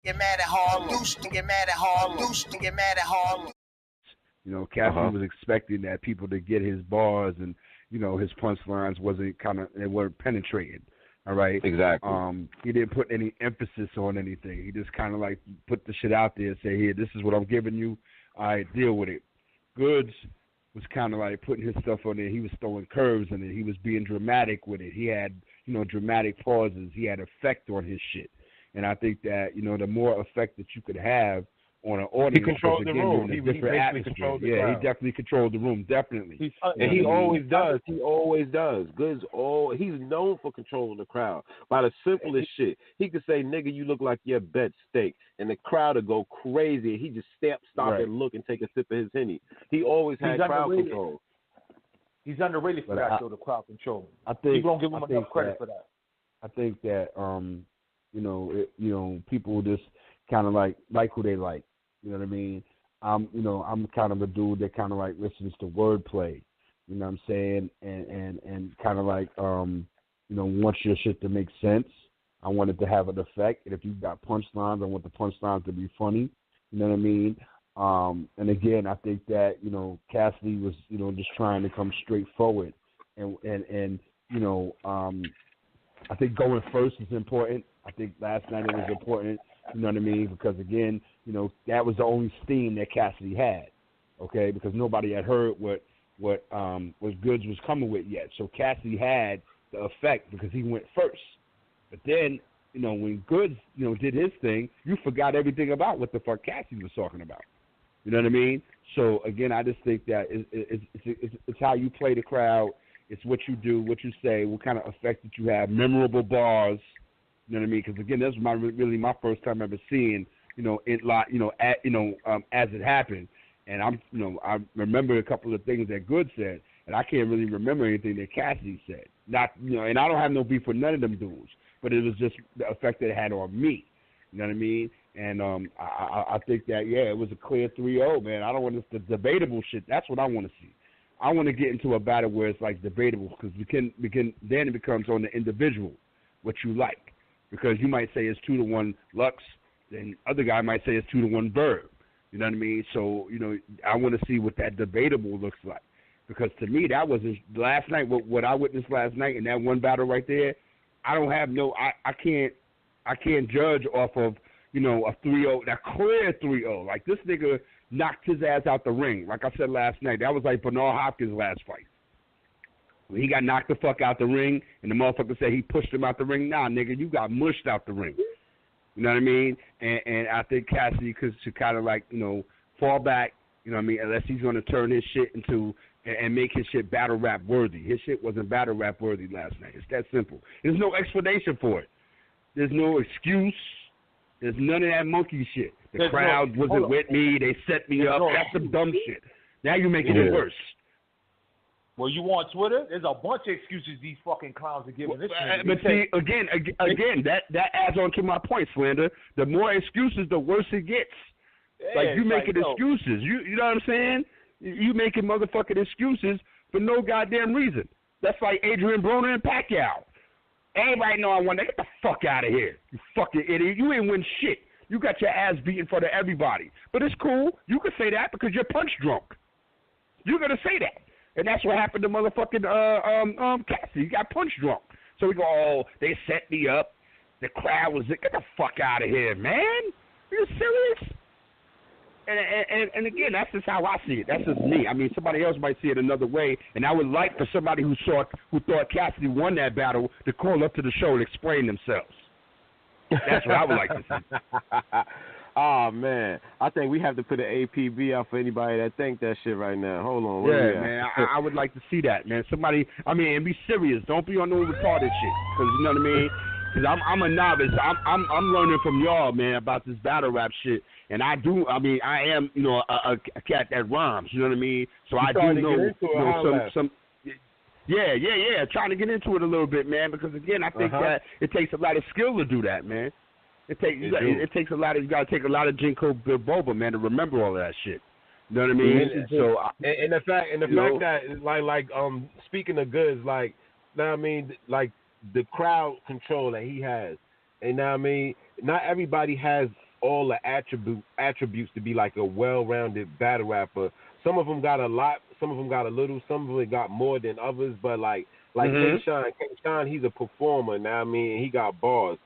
Get mad at Harlem. Deuce to get mad at Harlem. Deuce to get mad at Harlem. You know, Cassidy was expecting that people to get his bars and, you know, his punchlines they weren't penetrating. All right? Exactly. He didn't put any emphasis on anything. He just kind of like put the shit out there and say, here, this is what I'm giving you. All right, deal with it. Goods was kind of like putting his stuff on there. He was throwing curves in it. He was being dramatic with it. He had, you know, dramatic pauses. He had effect on his shit. And I think that, you know, the more effect that you could have on an audience, he controlled the room. He basically controlled the crowd. He definitely controlled the room, definitely. And he always does. He always does. He's known for controlling the crowd by the simplest shit. He could say, "Nigga, you look like your bet steak," and the crowd would go crazy. He just stop and look and take a sip of his Henny. He always had crowd control. He's underrated for that, though, the crowd control. I think people don't give him enough credit for that. I think that you know, people just kind of like who they like. You know what I mean? I'm kind of a dude that kind of like listens to wordplay. You know what I'm saying? And kind of like you know, wants your shit to make sense. I want it to have an effect. And if you've got punchlines, I want the punchlines to be funny. You know what I mean? And again, I think that, you know, Cassidy was, you know, just trying to come straight forward. And you know, I think going first is important. I think last night it was important, you know what I mean? Because, again, you know, that was the only steam that Cassidy had, okay? Because nobody had heard what Goods was coming with yet. So Cassidy had the effect because he went first. But then, you know, when Goods, you know, did his thing, you forgot everything about what the fuck Cassidy was talking about. You know what I mean? So, again, I just think that it's how you play the crowd. It's what you do, what you say, what kind of effect that you have, memorable bars. You know what I mean? Because again, that's really my first time ever seeing, you know, it as it happened. And I remember a couple of things that Good said, and I can't really remember anything that Cassidy said. Not, you know, and I don't have no beef with none of them dudes, but it was just the effect that it had on me. You know what I mean? And I think that it was a clear 3-0, man. I don't want the debatable shit. That's what I want to see. I want to get into a battle where it's like debatable, because then it becomes on the individual what you like. Because you might say it's 2-1 Lux, then other guy might say it's 2-1 Bird. You know what I mean? So, you know, I want to see what that debatable looks like. Because to me, that was last night, what I witnessed last night in that one battle right there. I don't have I can't judge off of, you know, a 3-0, that clear 3-0. Like, this nigga knocked his ass out the ring. Like I said last night, that was like Bernard Hopkins' last fight. When he got knocked the fuck out the ring, and the motherfucker said he pushed him out the ring. Nah, nigga, you got mushed out the ring. You know what I mean? And I think Cassidy should kind of like, you know, fall back, you know what I mean, unless he's going to turn his shit into and make his shit battle rap worthy. His shit wasn't battle rap worthy last night. It's that simple. There's no explanation for it. There's no excuse. There's none of that monkey shit. The crowd wasn't with me. They set me up. That's some dumb shit. Now you're making it worse. Well, you on Twitter? There's a bunch of excuses these fucking clowns are giving. But see, again, that adds on to my point, Slander. The more excuses, the worse it gets. Like, you making excuses. You know what I'm saying? You making motherfucking excuses for no goddamn reason. That's like Adrian Broner and Pacquiao. Everybody know I won. Get the fuck out of here, you fucking idiot. You ain't win shit. You got your ass beat in front of everybody. But it's cool. You can say that because you're punch drunk. You're going to say that. And that's what happened to motherfucking Cassidy. He got punch drunk. So we go, oh, they set me up. The crowd was, get the fuck out of here, man. Are you serious? And again, that's just how I see it. That's just me. I mean, somebody else might see it another way. And I would like for somebody who thought Cassidy won that battle to call up to the show and explain themselves. That's what I would like to see. Oh, man. I think we have to put an APB out for anybody that think that shit right now. Hold on. Man. I would like to see that, man. Somebody, I mean, and be serious. Don't be on no retarded shit. Because, you know what I mean? Because I'm a novice. I'm learning from y'all, man, about this battle rap shit. And I am, you know, a cat that rhymes. You know what I mean? So I do know some. Yeah. Trying to get into it a little bit, man. Because again, I think that it takes a lot of skill to do that, man. It takes a lot of, you got to take a lot of Ginkgo biloba, man, to remember all of that shit. You know what I mean? And the fact that like speaking of Goods, like, you know what I mean, like the crowd control that he has, and now I mean, not everybody has all the attributes to be like a well-rounded battle rapper. Some of them got a lot, some of them got a little, some of them got more than others. But like K-Shine, he's a performer. Now I mean, he got bars.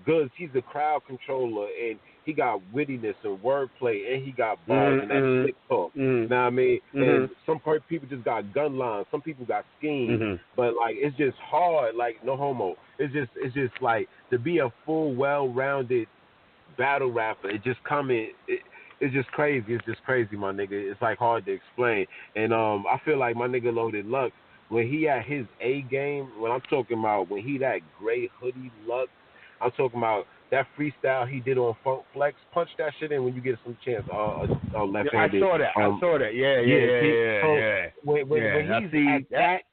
Goods, he's a crowd controller, and he got wittiness and wordplay, and he got bars and that slick talk. Now I mean, and some people just got gun lines. Some people got schemes, but like it's just hard. Like no homo. It's just like to be a full, well-rounded battle rapper. It just coming. It's just crazy. It's just crazy, my nigga. It's like hard to explain. And I feel like my nigga Loaded Lux, when he at his A game, when I'm talking about when he that gray hoodie Lux, I'm talking about that freestyle he did on Funk Flex. Punch that shit in when you get some chance. Left-handed. I saw that. Yeah. When he's at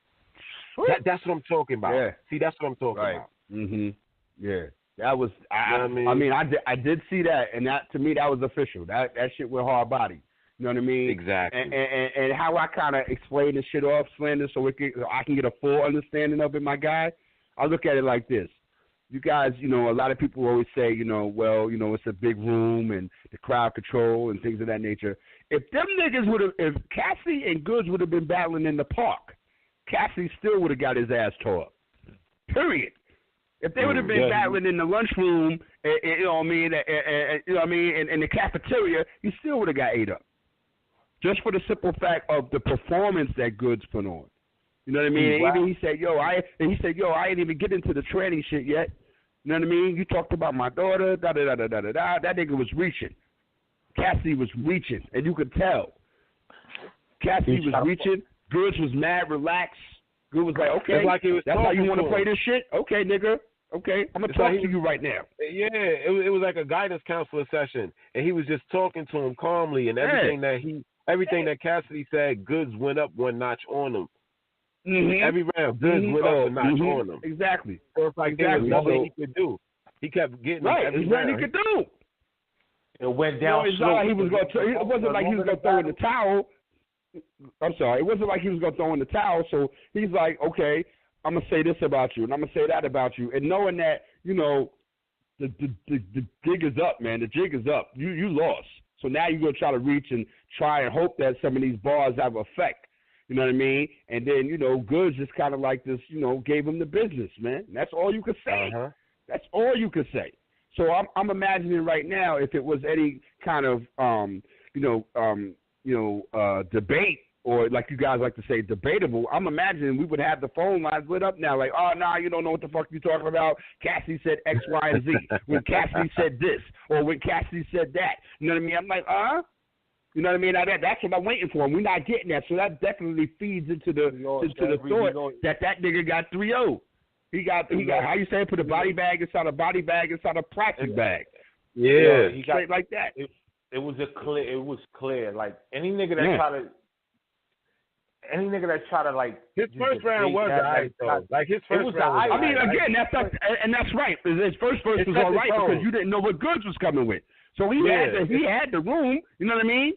that's what I'm talking about. Yeah. See, that's what I'm talking about. Yeah. That was. I mean, I did see that, and that to me that was official. That shit went hard body. You know what I mean? Exactly. And how I kind of explain this shit off, Slender, so I can get a full understanding of it, my guy. I look at it like this. You guys, a lot of people always say, it's a big room and the crowd control and things of that nature. If them niggas if Cassie and Goods would have been battling in the park, Cassie still would have got his ass tore up. Period. If they would have been battling in the lunchroom, in the cafeteria, he still would have got ate up. Just for the simple fact of the performance that Goods put on. You know what I mean? Wow. Even he said, I ain't even get into the tranny shit yet. You know what I mean? You talked about my daughter, da-da-da-da-da-da. That nigga was reaching. Cassie was reaching, and you could tell. Cassie was reaching. Goods was mad, relaxed. Good was like, okay, that's how you want to play this shit? Okay, nigga. Okay, I'm going to talk to you right now. Yeah, it was like a guidance counselor session, and he was just talking to him calmly, and everything that Cassidy said, Goods went up one notch on him. Every round, Goods went up a notch on him. Exactly. So it's like there was nothing he could do. He kept getting every round. He could do. It went down slow. It wasn't like he was going to throw in the towel. I'm sorry. It wasn't like he was going to throw in the towel. So he's like, okay, I'm going to say this about you, and I'm going to say that about you. And knowing that, the jig is up, man. The jig is up. You lost. So now you're going to try to reach and try and hope that some of these bars have effect. You know what I mean? And then, Goods just kind of like this, gave him the business, man. And that's all you could say. That's all you could say. So I'm imagining right now if it was any kind of, debate, or like you guys like to say, debatable, I'm imagining we would have the phone lines lit up now, like, oh, nah, you don't know what the fuck you're talking about. Cassie said X, Y, and Z. When Cassie said this, or when Cassie said that. You know what I mean? I'm like, You know what I mean? Now that's what I'm waiting for. We're not getting that, so that definitely feeds into the thought that nigga got 3-0. He got how you say, put a body bag inside a body bag inside a plastic bag. Yeah, he got like that. It was clear. Like any nigga that try to like his first round was alright though. Like his first round. I mean, again, that's right. His first verse was all right because you didn't know what Goods was coming with. So he had the room. You know what I mean?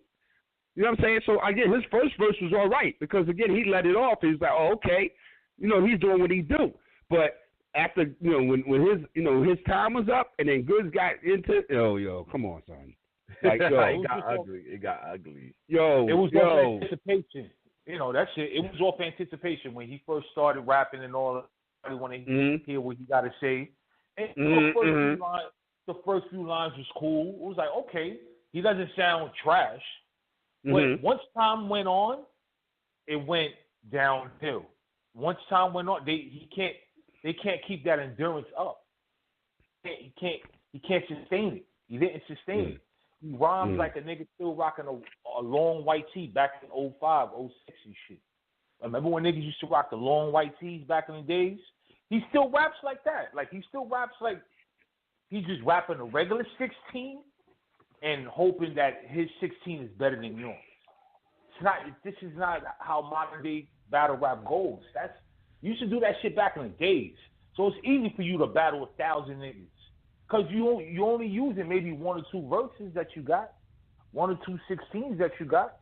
You know what I'm saying? So again, his first verse was all right because again he let it off. He's like, oh, okay, he's doing what he do. But after when his time was up and then Goods got into come on, son. Like, it got ugly. It was off anticipation. That shit. It was off anticipation when he first started rapping and all. Everybody want to hear what he got to say. And the first few lines was cool. It was like, okay, he doesn't sound trash. But once time went on, it went downhill. Once time went on, they can't keep that endurance up. He can't sustain it. He didn't sustain it. He rhymes like a nigga still rocking a long white tee back in 05, 06 and shit. Remember when niggas used to rock the long white tees back in the days? He still raps like that. Like he still raps like he's just rapping a regular 16 and hoping that his 16 is better than yours. This is not how modern day battle rap goes. You used to do that shit back in the days. So it's easy for you to battle 1,000 niggas. Because you only using maybe 1 or 2 verses that you got, 1 or 2 16s that you got,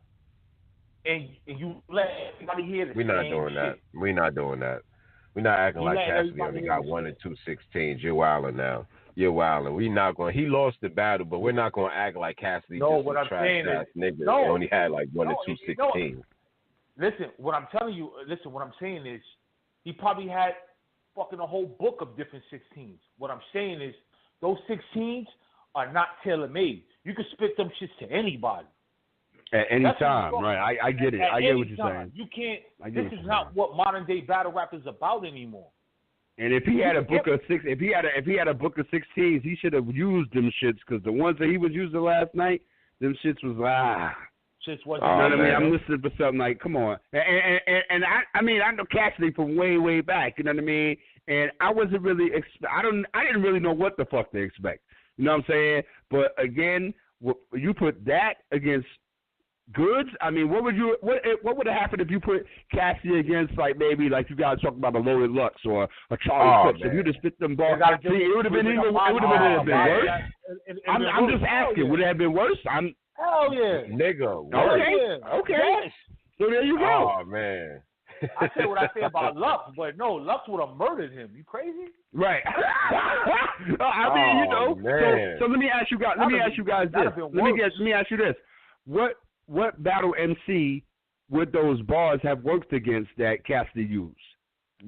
and you let everybody hear the same shit. We're not doing that. We're not acting like Cassidy only got 1 or 2 16s. You're wilding now. You're wildin'. We not going. He lost the battle, but we're not going to act like Cassidy No, just what a I'm trash saying ass is, nigga. no, He only had like 1 no, or 2 no. 16s. Listen, what I'm telling you. Listen, what I'm saying is, he probably had fucking a whole book of different 16s. What I'm saying is, those 16s are not tailor made. You can spit them shits to anybody. At any time, right? I get it. I get what you're saying. You can't. This is not what modern day battle rap is about anymore. And if he had a book of six, if he had a book of 16s, he should have used them shits, because the ones that he was using last night, them shits was Shits wasn't. You know what I mean? I'm listening for something like, come on. And I mean, I know Cassidy from way back. You know what I mean? And I wasn't really I didn't really know what the fuck to expect. You know what I'm saying? But again, you put that against Goods. I mean, what would have happened if you put Cassidy against, like, maybe like you guys talking about a Loaded Lux or a Charlie Clips? If you just spit them balls, it would have been worse. I'm just asking, would it have been worse? Hell yeah, nigga. Okay. Yes. So there you go. Oh man. I say what I say about Lux, but no, Lux would have murdered him. You crazy? Right. I mean, you know. So let me ask you guys. Let me ask you this. What battle MC would those bars have worked against that Cassidy used?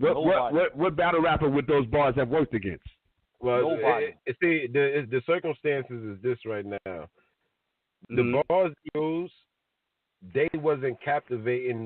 What battle rapper would those bars have worked against? Well, the circumstances is this right now. The bars used, they wasn't captivating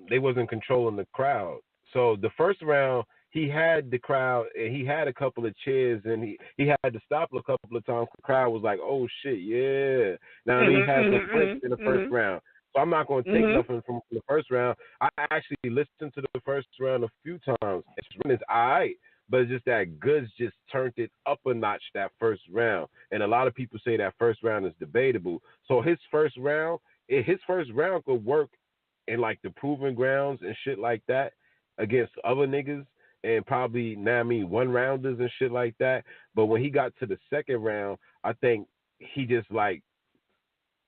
they wasn't controlling the crowd. So the first round, he had the crowd, and he had a couple of cheers, and he had to stop a couple of times. The crowd was like, "Oh shit, yeah!" Now he had some flicks in the first round, so I'm not going to take nothing from the first round. I actually listened to the first round a few times. It's alright, but it's just that Goods just turned it up a notch that first round, and a lot of people say that first round is debatable. So his first round could work in like the proving grounds and shit like that against other niggas. And probably, one rounders and shit like that. But when he got to the second round, I think he just like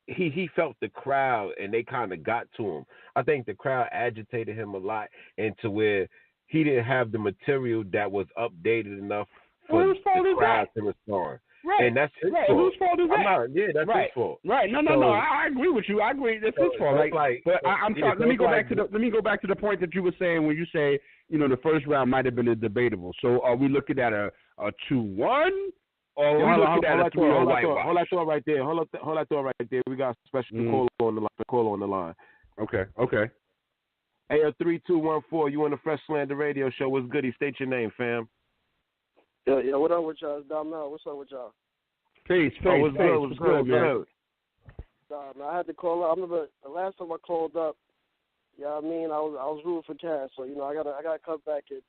he felt the crowd, and they kind of got to him. I think the crowd agitated him a lot, and to where he didn't have the material that was updated enough for the crowd to respond. Right. And that's his fault. Whose fault is that? That's his fault. Right. No. I agree with you. I agree. That's his fault. I'm sorry. Let me go back to the point that you were saying when you say, you know, the first round might have been a debatable. So are we looking at a 2-1, or are we looking at a 3-0 whitewash? Hold that thought right there. Hold that thought right there. We got a special caller on the line. Okay. Hey, 3214. You on the Fresh Slander Radio Show? What's goody? State your name, fam. Yeah, what up with y'all? It's Dom now. What's up with y'all? Peace. What's good, man? Man, I had to call up. I remember the last time I called up, you know what I mean? I was rooting for Cass, so, you know, I gotta come back and,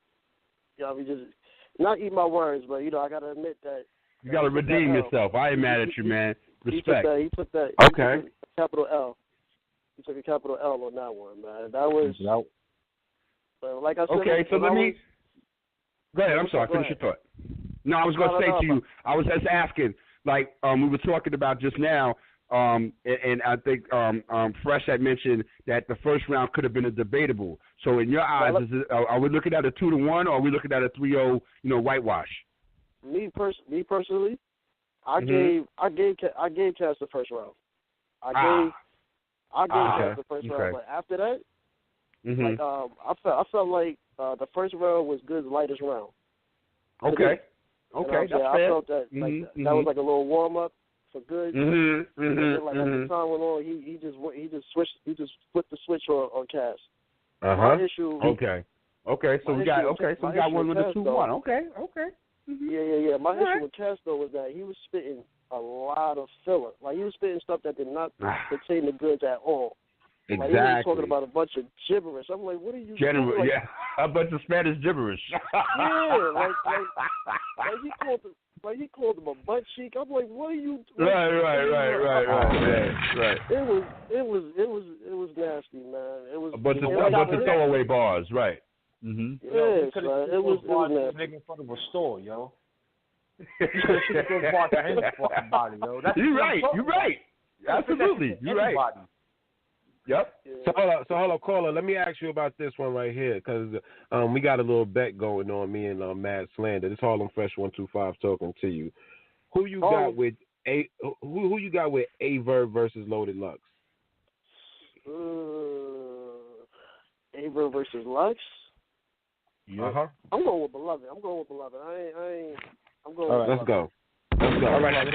you know, just not eat my words, but, you know, I gotta admit that. You gotta redeem yourself. I ain't mad at you, man. Respect. He took that. Okay. Capital L. He took a capital L on that one, man. That was. Like I said. Okay, so let me. Go ahead. I'm sorry. Finish your thought. No, I was going to say to you, I was just asking, like we were talking about just now, and I think Fresh had mentioned that the first round could have been a debatable. So in your eyes, are we looking at a 2-1, or are we looking at a 3-0, you know, whitewash? Me personally, I gave Cass the first round. I gave Cass the first round, but after that, like I felt like the first round was Good's lightest round. Okay. Okay, that's fair. I felt that that was like a little warm up for Good. And then, like as the time went on, he just flipped the switch on Cass. My issue. Okay. So we got one with a 2-1. Okay. Yeah. My issue with Cass though was that he was spitting a lot of filler. Like he was spitting stuff that did not pertain to Goods at all. Exactly. Like, he was talking about a bunch of gibberish. I'm like, what are you doing? Like, a bunch of Spanish gibberish. like he called him a butt cheek. I'm like, what are you doing? Right. It was nasty, man. It was a bunch of throwaway bars, right? Mm-hmm. Yes, it was nasty. Nigga in front of a store, yo. You're right. Absolutely, you're right. Yep. So hold up, caller. Let me ask you about this one right here, because we got a little bet going on. Me and Mad Slander. This Harlem Fresh 125 talking to you. Who you got with who you got with Averb versus Loaded Lux? Averb versus Lux. Uh-huh. I'm going with Beloved. I'm going with. Let's go. All right.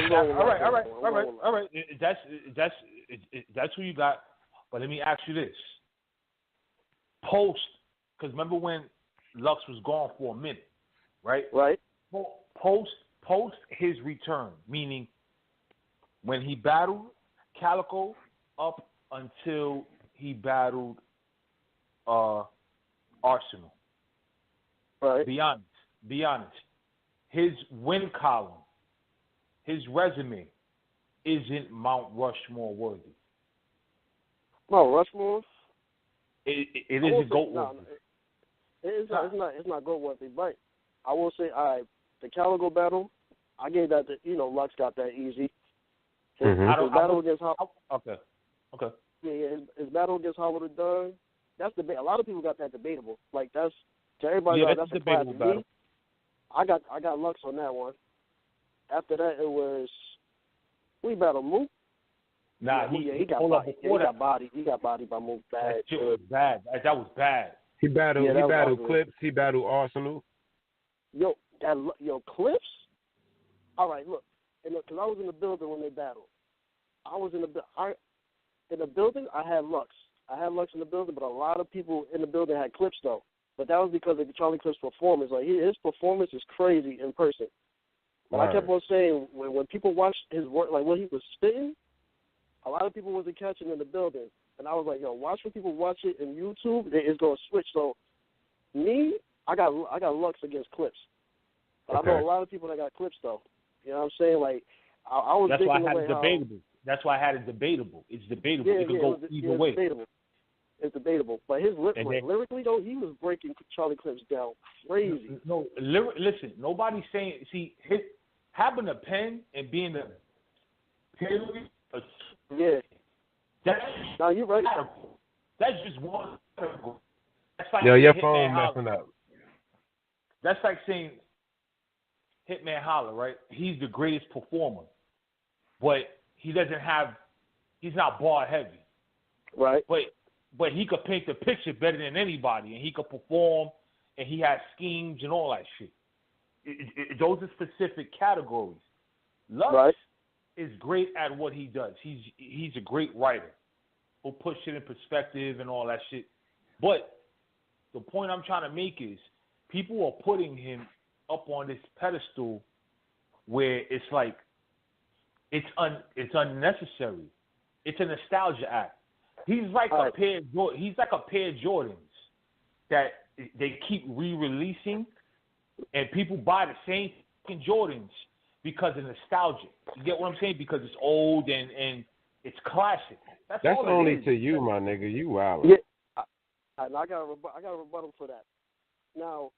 That's who you got. But let me ask you this: because remember when Lux was gone for a minute, right? Right. Post his return, meaning when he battled Calico up until he battled Arsenal. Right. Be honest. His win column, his resume, isn't Mount Rushmore worthy. Mount Rushmore? It isn't GOAT worthy. It's not GOAT worthy, but I will say, all right, the Calico battle, I gave that to, Lux got that easy. His battle against Okay. Yeah, his battle against Howard the Dunn, that's debate. A lot of people got that debatable. Like, that's, to everybody, that's a debatable battle. I got Lux on that one. After that, it was, we battled Mook. Nah, he got bodied. He got bodied by Mook. Bad. That shit was bad. That was bad. He battled Clips. He battled Arsenal. Yo, Clips? All right, look. Because I was in the building when they battled. In the building, I had Lux. I had Lux in the building, but a lot of people in the building had Clips, though. But that was because of Charlie Clips' performance. Like, his performance is crazy in person. But I kept on saying, when people watched his work, like when he was spitting, a lot of people wasn't catching in the building. And I was like, yo, watch when people watch it in YouTube, it's going to switch. So, I got Lux against Clips. But I know a lot of people that got Clips, though. You know what I'm saying? Like, I was That's thinking why I had it debatable. That's why I had it debatable. It's debatable. It could go either way. It's debatable. But his lyrically, though, he was breaking Charlie Clips down crazy. No, listen, nobody's saying, having a pen and being a pen, No, you're right. That's just one. That's like your phone messing up. That's like saying Hitman Holler, right? He's the greatest performer, but he's not bar heavy. Right. But he could paint the picture better than anybody, and he could perform, and he has schemes and all that shit. Those are specific categories. Lux is great at what he does. He's a great writer who'll put shit in perspective and all that shit. But the point I'm trying to make is people are putting him up on this pedestal where it's like it's unnecessary. It's a nostalgia act. He's like a pair of Jordans that they keep re-releasing, and people buy the same fucking Jordans because of nostalgia. You get what I'm saying? Because it's old and it's classic. That's only to you, my nigga. You wild. Yeah, I got a rebuttal for that. Now,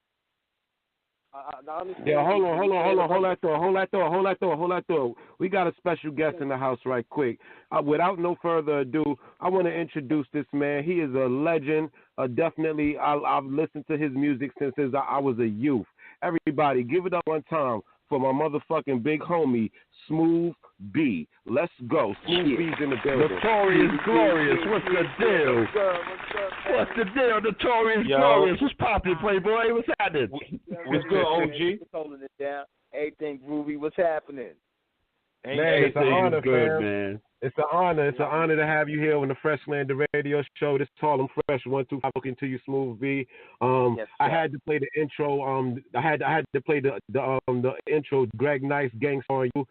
yeah, hold that thought. We got a special guest in the house right quick. Without no further ado, I want to introduce this man. He is a legend. Definitely, I've listened to his music since I was a youth. Everybody, give it up one time for my motherfucking big homie, Smooth B. Let's go. Smooth B's in the building. Notorious Glorious. What's the deal? What's the deal? Notorious Glorious. What's poppin', Playboy? What's happening? What's good, OG? Holding it down. Everything groovy. What's happening? Man, it's an honor, good, man. It's an honor. It's an honor to have you here on the Freshland Radio Show. This is Harlem Fresh 125 talking to you, Smooth B. Yes, I had to play the intro. I had to play the intro. Greg Nice, Gangsta on You.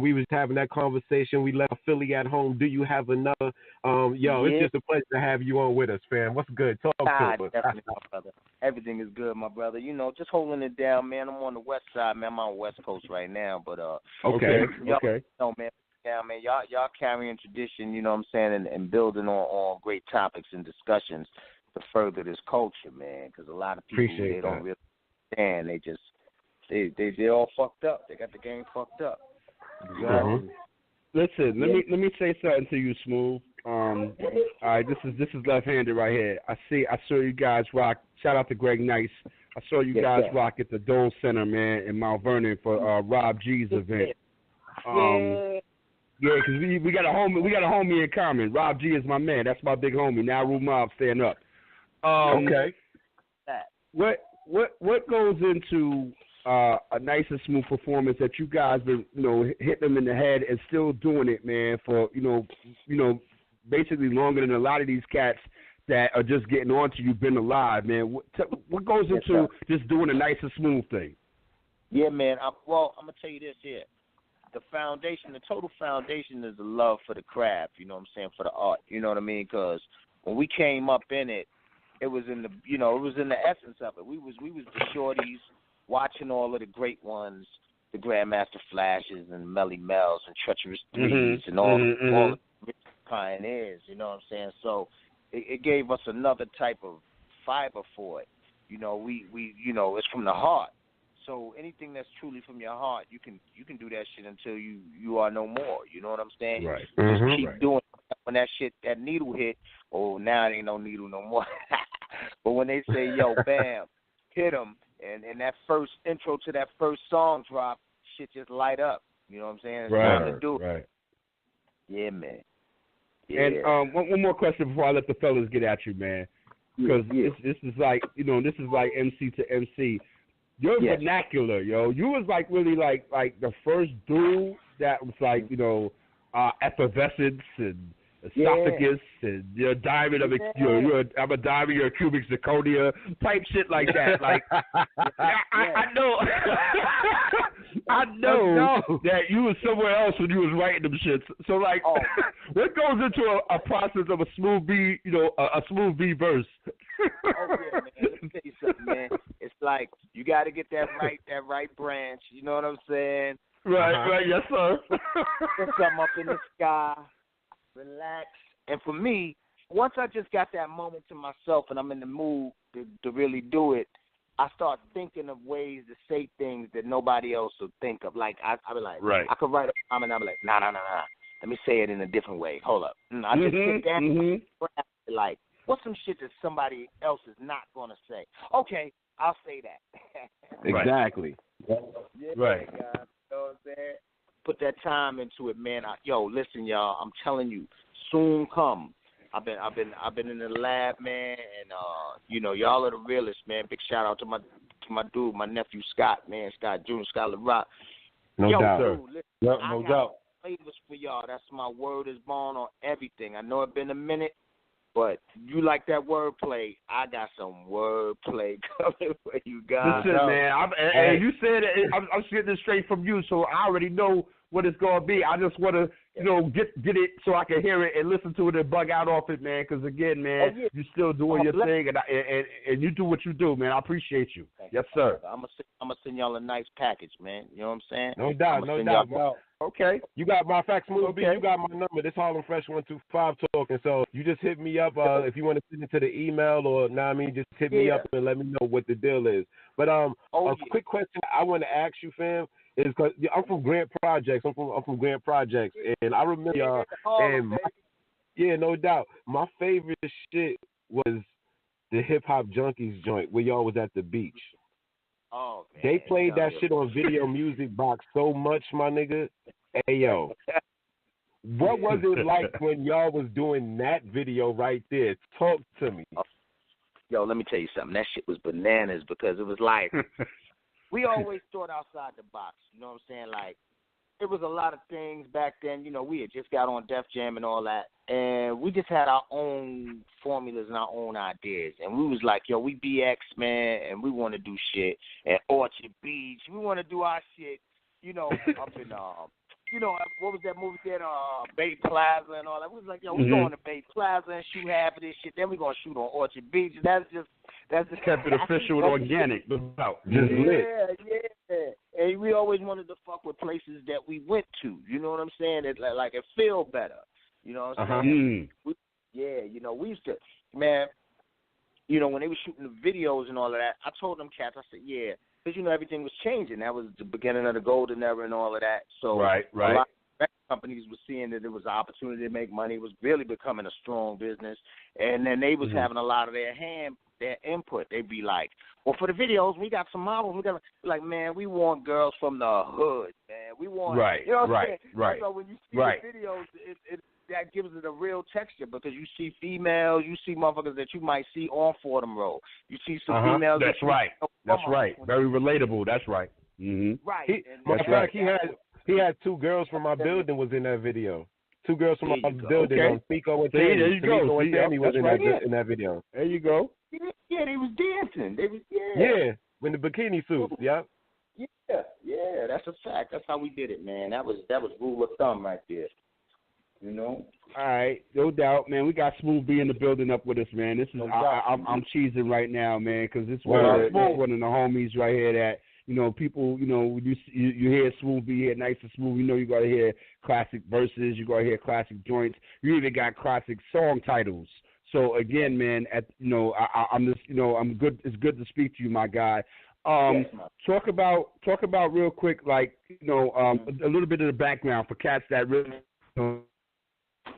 We was having that conversation. We left Philly at home. Do you have another? It's just a pleasure to have you on with us, fam. What's good? Talk to us. Definitely, my brother. Everything is good, my brother. Just holding it down, man. I'm on the west side, man. I'm on the West Coast right now, but okay. No, man. Yeah, man, y'all carrying tradition, you know what I'm saying, and building on great topics and discussions to further this culture, man, because a lot of people, they don't really understand. They just, they're all fucked up. They got the game fucked up. Exactly. Listen, let me say something to you, Smooth. All right, this is left-handed right here. I saw you guys rock. Shout out to Greg Nice. I saw you guys rock at the Dole Center, man, in Mount Vernon for Rob G's event. Yeah, because we got a homie in common. Rob G is my man. That's my big homie. Now Rue Mob, stand up. Okay. What goes into a nice and smooth performance that you guys been, hit them in the head and still doing it, man, for basically longer than a lot of these cats that are just getting on to you, been alive, man. What goes into just doing a nice and smooth thing? Yeah, man. I'm gonna tell you this here. The foundation, the total foundation, is the love for the craft. You know what I'm saying, for the art. You know what I mean? Because when we came up in it, it was in the, it was in the essence of it. We was the shorties watching all of the great ones, the Grandmaster Flashes and Melly Mel's and Treacherous Threes and all the pioneers. You know what I'm saying? So it gave us another type of fiber for it. We it's from the heart. So anything that's truly from your heart, you can do that shit until you are no more. You know what I'm saying? Right. Just keep doing it. When that needle hit, now it ain't no needle no more. But when they say, yo, bam, hit them, and that first intro to that first song drop, shit just light up. You know what I'm saying? It's time to do it. Right. Yeah, man. Yeah. And one more question before I let the fellas get at you, man. Because this is like, this is like MC to MC. Your vernacular, yo. You was like really like the first dude that was like, effervescence and esophagus and your diamond of I'm a diamond, you're a cubic zirconia type shit like that. Like I know I know that you was somewhere else when you was writing them shits. So like what goes into a process of a smooth B, a smooth B verse? Man. Let me tell you something, man. It's like you got to get that right branch. You know what I'm saying? Right, yes, sir. Put something up in the sky, relax. And for me, once I just got that moment to myself and I'm in the mood to really do it, I start thinking of ways to say things that nobody else will think of. Like I be like, I could write a comment and I be like, nah. Let me say it in a different way. Hold up. I just sit down like, what's some shit that somebody else is not going to say? Okay, I'll say that. Exactly. Right. God, you know what I'm saying? Put that time into it, man. Listen, y'all. I'm telling you, soon come. I've been in the lab, man, and y'all are the realest, man. Big shout out to my dude, my nephew Scott, man, Scott Jr., Scott LaRock. No doubt. Dude, listen, no doubt. Flavors for y'all. That's my word is born on everything. I know it's been a minute. But you like that wordplay? I got some wordplay coming for you guys. Listen, man, you said it. I'm getting it straight from you, so I already know what it's gonna be. I just want to, get it so I can hear it and listen to it and bug out off it, man. Because again, man, you're still doing your thing, and you do what you do, man. I appreciate you. Yes, sir. I'm gonna send y'all a nice package, man. You know what I'm saying? No doubt, no doubt. Well, okay. You got my Factz Smooth B. You got my number. This Harlem Fresh 125 talking. So you just hit me up if you want to send it to the email or just hit me up and let me know what the deal is. But quick question I want to ask you, fam, is because I'm from Grant Projects. I'm from Grant Projects, and I remember no doubt. My favorite shit was the Hip Hop Junkies joint where y'all was at the beach. Oh, man. They played that shit on Video Music Box so much, my nigga. Hey, yo. What was it like when y'all was doing that video right there? Talk to me. Yo, let me tell you something. That shit was bananas because it was like, we always thought outside the box. You know what I'm saying? Like, it was a lot of things back then. We had just got on Def Jam and all that. And we just had our own formulas and our own ideas. And we was like, yo, we BX, man, and we want to do shit at Orchard Beach. We want to do our shit, up in, what was that movie there, Bay Plaza and all that. We was like, yo, we going to Bay Plaza and shoot half of this shit. Then we going to shoot on Orchard Beach. That's just kept it official and organic. Just lit. Yeah. And we always wanted to fuck with places that we went to. You know what I'm saying? It feel better. You know what I'm saying? We used to, man, when they were shooting the videos and all of that, I told them cats, I said, yeah, because, everything was changing. That was the beginning of the golden era and all of that. So right. A lot companies were seeing that there was an opportunity to make money. It was really becoming a strong business. And then they was having a lot of their input. They'd be like, well, for the videos, we got some models. We got like, man, we want girls from the hood, man. We want, you know what I'm saying? Right. So when you see the videos, that gives it a real texture because you see females, you see motherfuckers that you might see on Fordham Road. You see some females. That's right. That's right. Very relatable. That's right. Right. He had 2 girls from my building was in that video. 2 girls from my building on Pico and Tammy. There you go. Pico and Tammy was in that video. There you go. Yeah, they was dancing. Yeah, with the bikini suits. Yep. Yeah, that's a fact. That's how we did it, man. That was rule of thumb right there. You know. All right, no doubt, man. We got Smooth B in the building up with us, man. This is I'm cheesing right now, man, because this one of the homies right here that people, you hear Smooth B, hear Nice and Smooth, you got to hear classic verses, you got to hear classic joints. You even got classic song titles. So again, man, I'm just, I'm good. It's good to speak to you, my guy. Talk about real quick, like a little bit of the background for cats that really.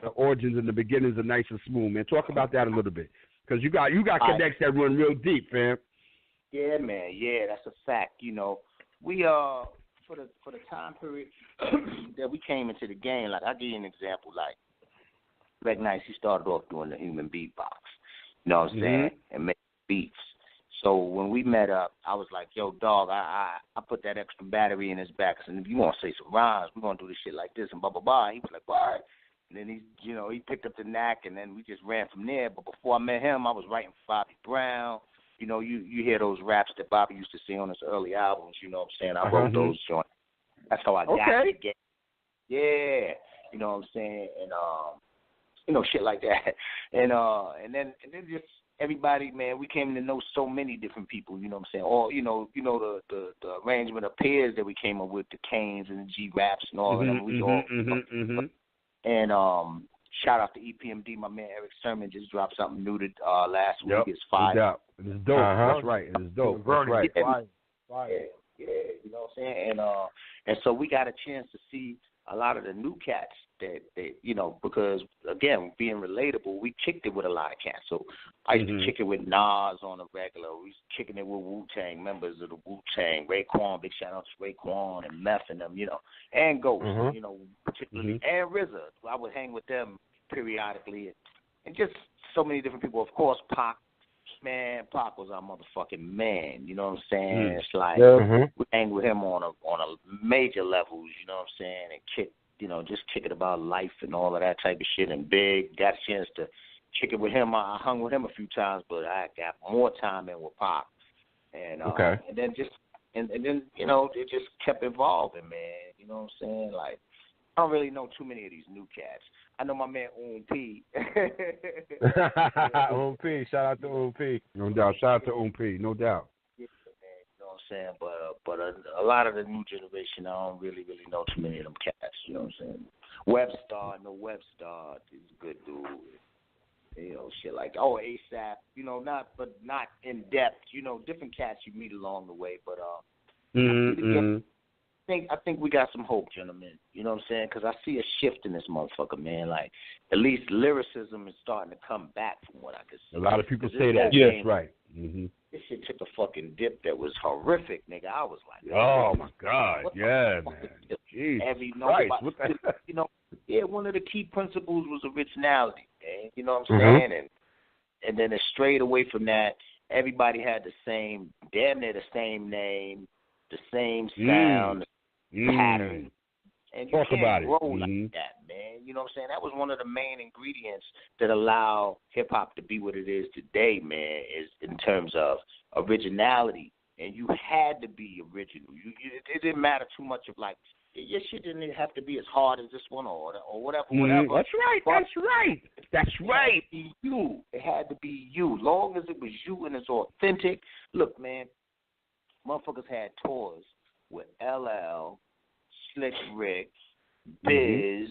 The origins and the beginnings of Nice and Smooth, man. Talk about that a little bit, because you got connects that run real deep, fam. Yeah, man. Yeah, that's a fact. We for the time period that we came into the game, like I'll give you an example. Like Greg Nice, he started off doing the human beatbox. You know what I'm saying? And making beats. So when we met up, I was like, yo, dog, I put that extra battery in his back. And if you want to say some rhymes, we're going to do this shit like this and blah, blah, blah. He was like, what? And then he picked up the knack, and then we just ran from there. But before I met him, I was writing for Bobby Brown. You hear those raps that Bobby used to sing on his early albums, you know what I'm saying? I wrote those joints. That's how I got the game. Yeah, you know what I'm saying? And, shit like that. And then just everybody, man, we came to know so many different people, you know what I'm saying? All, the arrangement of pairs that we came up with, the Canes and the G-Raps and all of them. We all, and shout out to EPMD, my man Eric Sermon just dropped something new last week. It's fire. It's dope. That's right. It's dope. That's right. Yeah, you know what I'm saying? And so we got a chance to see a lot of the new cats that because again, being relatable, we kicked it with a lot of cats. So I used to kick it with Nas on a regular. We was kicking it with Wu-Tang, members of the Wu-Tang, Raekwon, big shout out to Raekwon and Meth and them, and Ghost, particularly, and RZA. I would hang with them periodically, and just so many different people. Of course, Pac. Man, Pac was our motherfucking man. You know what I'm saying? It's like we hang with him on a major levels. You know what I'm saying? And kick, just kick it about life and all of that type of shit. And Big got a chance to kick it with him. I hung with him a few times, but I got more time in with Pac. And and then it just kept evolving, man. You know what I'm saying? Like, I don't really know too many of these new cats. I know my man P. P. Shout out to P. No doubt. Shout out to P. No doubt. Yeah, man. You know what I'm saying? But a lot of the new generation, I don't really know too many of them cats. You know what I'm saying? Webstar is a good dude. Shit like ASAP. Not in depth. Different cats you meet along the way. But I think we got some hope, gentlemen. You know what I'm saying? Because I see a shift in this motherfucker, man. Like, at least lyricism is starting to come back from what I could see. A lot of people say that. Yes, right. This shit took a fucking dip that was horrific, nigga. I was like, oh, my God. Yeah, man. Jeez. One of the key principles was originality, man. You know what I'm saying? And then it strayed away from that. Everybody had damn near the same name, the same sound, pattern, and you can't roll like that, man. You know what I'm saying? That was one of the main ingredients that allow hip hop to be what it is today, man. Is in terms of originality, and you had to be original. It didn't matter too much of like your shit didn't have to be as hard as this one or whatever. That's right. That's right. It had to be you. Long as it was you and it's authentic. Look, man. Motherfuckers had tours with LL, Slick Rick, Biz,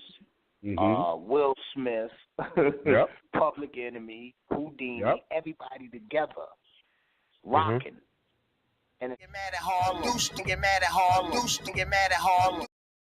Will Smith, Public Enemy, Houdini, everybody together, rocking. And get mad at Harlem, get mad at Harlem, get mad at Harlem.